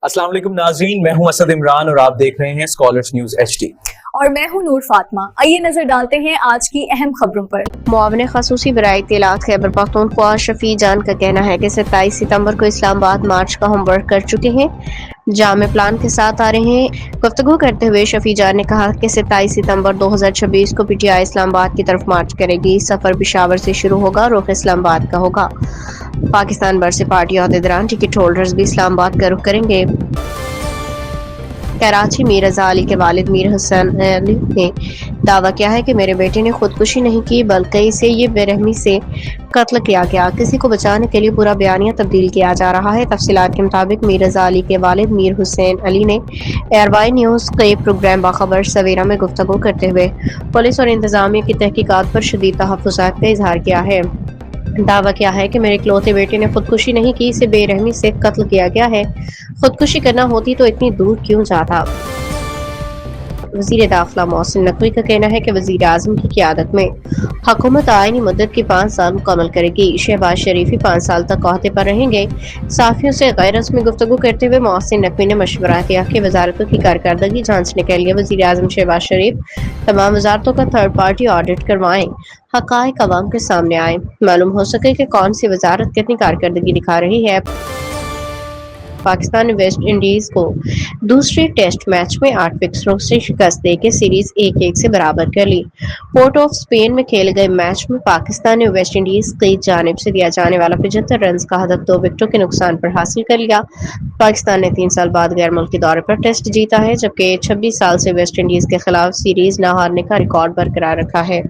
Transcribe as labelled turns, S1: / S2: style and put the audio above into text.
S1: अस्सलाम वालेकुम नाज़रीन, मैं हूं असद इमरान और आप देख रहे हैं स्कॉलर्स न्यूज HD।
S2: और मैं हूं नूर फातिमा। आइए नजर डालते हैं आज की अहम खबरों पर।
S3: मुआविन खसूसी बराए इत्तलात खैबर पख्तूनख्वा शफी जान का कहना है कि 27 सितंबर को इस्लामाबाद मार्च का होमवर्क कर चुके हैं, जामे प्लान के साथ आ रहे हैं। गुफ्तगू करते हुए शफी जान ने कहा कि 27 सितंबर 2026 को PTI इस्लामाबाद की तरफ मार्च करेगी। सफर पेशावर से शुरू होगा, रुख इस्लामाबाद का होगा। पाकिस्तान भर से पार्टी अहदेदारान टिकट होल्डर्स भी इस्लामाबाद का रुख करेंगे। कराची मीर रजा अली के वालिद मीर हुसैन अली ने दावा किया है कि मेरे बेटे ने खुदकुशी नहीं की बल्कि इसे ये बेरहमी से कत्ल किया गया। किसी को बचाने के लिए पूरा बयानिया तब्दील किया जा रहा है। तफसीलात के मुताबिक मीर रजा अली के वालिद मीर हुसैन अली ने एयरवाई न्यूज़ के प्रोग्राम बाखबर सवेरा में गुफ्तगू करते हुए पुलिस और इंतजामिया की तहकीकात पर शदीद तहफ़्फ़ुज़ात का इजहार किया है। दावा किया है कि मेरे इकलौते बेटे ने खुदकुशी नहीं की, इसे बेरहमी से कत्ल किया गया है। खुदकुशी करना होती तो इतनी दूर क्यों जाता। वज़ीर दाखिला मोहसिन नकवी का कहना है कि वज़ीर आज़म की क़यादत में हुकूमत आईनी मुद्दत की 5 साल मुकम्मल करेगी। शहबाज शरीफ 5 साल तक ओहदे पर रहेंगे। साफ़ियों से गैर रस्मी गुफ्तगू करते हुए मोहसिन नकवी ने मशवरा किया कि वजारतों की कारकर्दगी जांचने के लिए वज़ीर आज़म शहबाज शरीफ तमाम वजारतों का थर्ड पार्टी ऑडिट करवाएं, हक़ाइक़ अवाम के सामने आए, मालूम हो सके कि कौन सी वजारत कितनी कारकर्दगी दिखा रही है। पाकिस्तान ने वेस्ट इंडीज को दूसरे टेस्ट मैच में 8 विकेटों से शिकस्त देकर सीरीज 1-1 से बराबर कर ली। पोर्ट ऑफ स्पेन में खेले गए मैच में पाकिस्तान ने वेस्ट इंडीज की जानिब से दिया जाने वाला 75 रन का हदफ 2 विकेटों के नुकसान पर हासिल कर लिया। पाकिस्तान ने 3 साल बाद गैर मुल्की दौरे पर टेस्ट जीता है, जबकि 26 साल से वेस्ट इंडीज के खिलाफ सीरीज न हारने का रिकॉर्ड बरकरार रखा है।